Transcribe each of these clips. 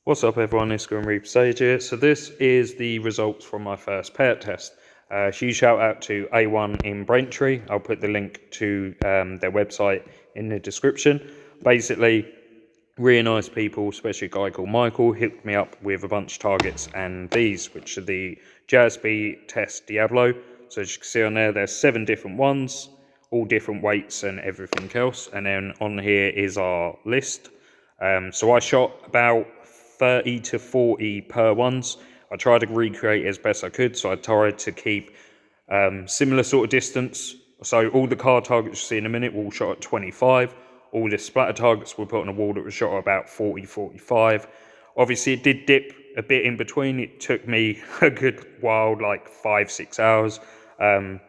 What's up everyone, it's Petes here. So this is the results from my first Pellet test. Huge shout out to A1 in Braintree. I'll put the link to their website in the description. Basically, really nice people, especially a guy called Michael, hooked me up with a bunch of targets and these, which are the JSB Test Diablo. So as you can see on there, there's 7 different ones, all different weights and everything else. And then on here is our list. So I shot about 30 to 40 per ones. I tried to recreate as best I could, so I tried to keep similar sort of distance. So all the card targets you see in a minute were all shot at 25. All the splatter targets were put on a wall that was shot at about 40, 45. Obviously it did dip a bit in between. It took me a good while, like 5-6 hours. And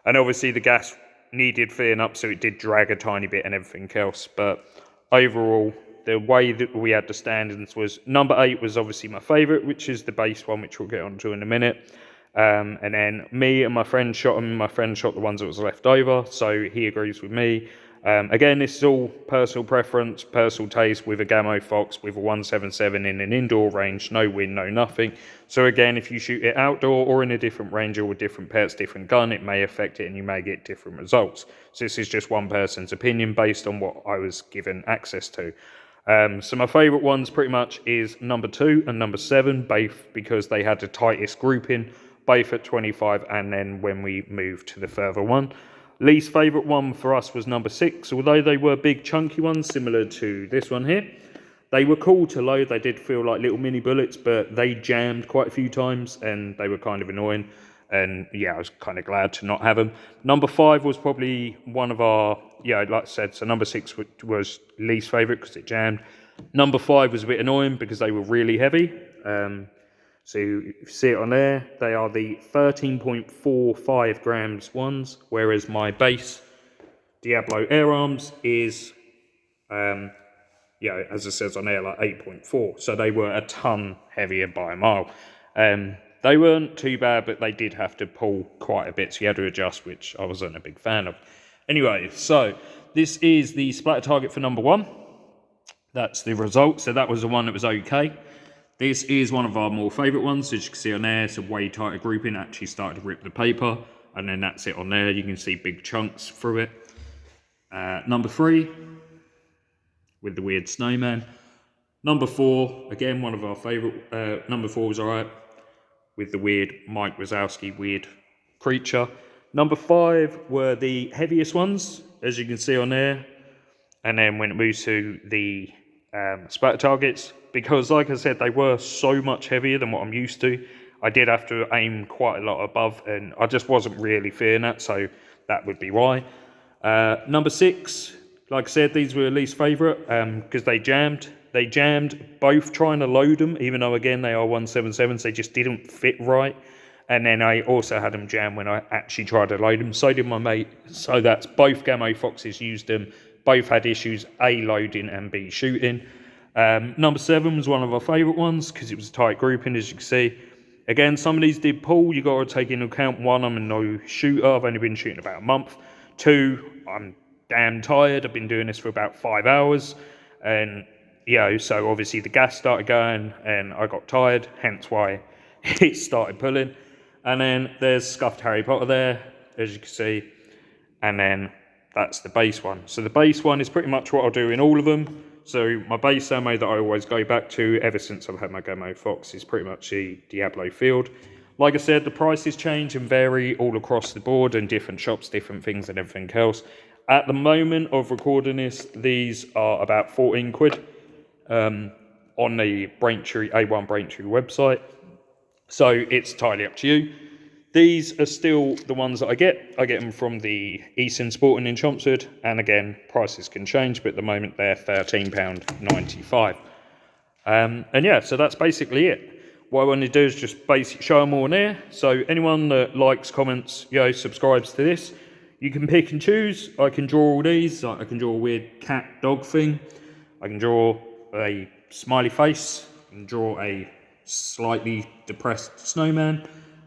obviously the gas needed filling up, so it did drag a tiny bit and everything else. But overall, the way that we had the standings was number 8 was obviously my favourite, which is the base one, which we'll get onto in a minute. And then me and my friend shot them. My friend shot the ones that was left over, so he agrees with me. Again, this is all personal preference, personal taste with a Gamo Phox with a 177 in an indoor range, no wind, no nothing. So again, if you shoot it outdoor or in a different range or with different pets, different gun, it may affect it and you may get different results. So this is just one person's opinion based on what I was given access to. So my favourite ones pretty much is number 2 and number 7, both because they had the tightest grouping, both at 25, and then when we moved to the further one. Least favourite one for us was number 6, although they were big chunky ones similar to this one here. They were cool to load, they did feel like little mini bullets, but they jammed quite a few times and they were kind of annoying. And yeah, I was kind of glad to not have them. Number 5 was probably one of our, like I said, so number 6 was least favourite because it jammed. Number 5 was a bit annoying because they were really heavy. So you see it on there, they are the 13.45 grams ones, whereas my base Diablo Air Arms is, as it says on there, like 8.4. So they were a ton heavier by a mile. They weren't too bad, but they did have to pull quite a bit, so you had to adjust, which I wasn't a big fan of. Anyway, so this is the splatter target for number 1. That's the result. So that was the one that was okay. This is one of our more favourite ones. As you can see on there, it's a way tighter grouping. Actually started to rip the paper, and then that's it on there. You can see big chunks through it. Number 3, with the weird snowman. Number 4, again, one of our favourite. Number 4 was alright, with the weird Mike Wazowski weird creature. Number 5 were the heaviest ones, as you can see on there. And then when it moves to the splatter targets, because like I said, they were so much heavier than what I'm used to, I did have to aim quite a lot above, and I just wasn't really fearing that, so that would be why. Number 6, like I said, these were least favourite because they jammed. They jammed both trying to load them, even though again they are 177s, they just didn't fit right. And then I also had them jam when I actually tried to load them. So did my mate. So that's both Gamo Phoxes used them. Both had issues, A, loading and B, shooting. Number 7 was one of our favourite ones because it was a tight grouping, as you can see. Again, some of these did pull. You got to take into account, 1, I'm a no shooter. I've only been shooting about a month. 2, I'm damn tired. I've been doing this for about 5 hours. And so obviously the gas started going and I got tired, hence why it started pulling. And then there's Scuffed Harry Potter there, as you can see. And then that's the base one. So the base one is pretty much what I'll do in all of them. So my base ammo that I always go back to ever since I've had my Gamo Phox is pretty much the Diablo Field. Like I said, the prices change and vary all across the board and different shops, different things and everything else. At the moment of recording this, these are about 14 quid. On the Braintree, A1 Braintree website. So it's entirely up to you. These are still the ones that I get. I get them from the Eastern Sporting in Chelmsford. And again, prices can change, but at the moment they're £13.95. And yeah, so that's basically it. What I want to do is just show them all on there. So anyone that likes, comments, subscribes to this, you can pick and choose. I can draw all these. I can draw a weird cat dog thing. I can draw a smiley face, and draw a slightly depressed snowman,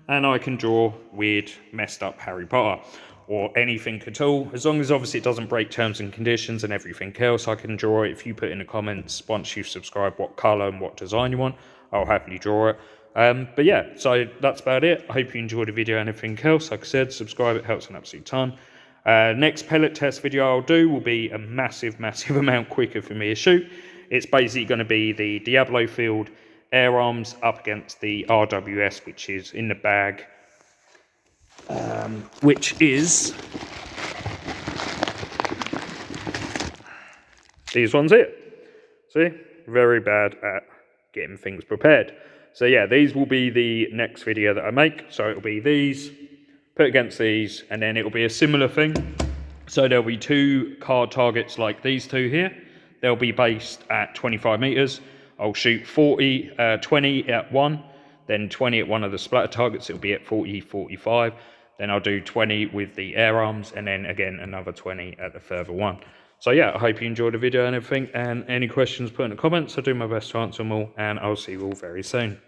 and I can draw weird, messed up Harry Potter. or anything at all. As long as obviously it doesn't break terms and conditions and everything else, I can draw it. If you put in the comments once you've subscribed what colour and what design you want, I'll happily draw it. But yeah, so that's about it. I hope you enjoyed the video and everything else. Like I said, subscribe, it helps an absolute ton. Next pellet test video I'll do will be a massive amount quicker for me to shoot. It's basically going to be the Diablo Field Air Arms up against the RWS, which is in the bag, which is these ones here. See, very bad at getting things prepared. So yeah, these will be the next video that I make. So it'll be these put against these, and then it'll be a similar thing. So there'll be 2 card targets like these 2 here. They'll be based at 25 meters. I'll shoot 20 at one, then 20 at one of the splatter targets. It'll be at 40, 45. Then I'll do 20 with the air arms, and then again another 20 at the further one. So yeah, I hope you enjoyed the video and everything, and any questions put in the comments. I'll do my best to answer them all, and I'll see you all very soon.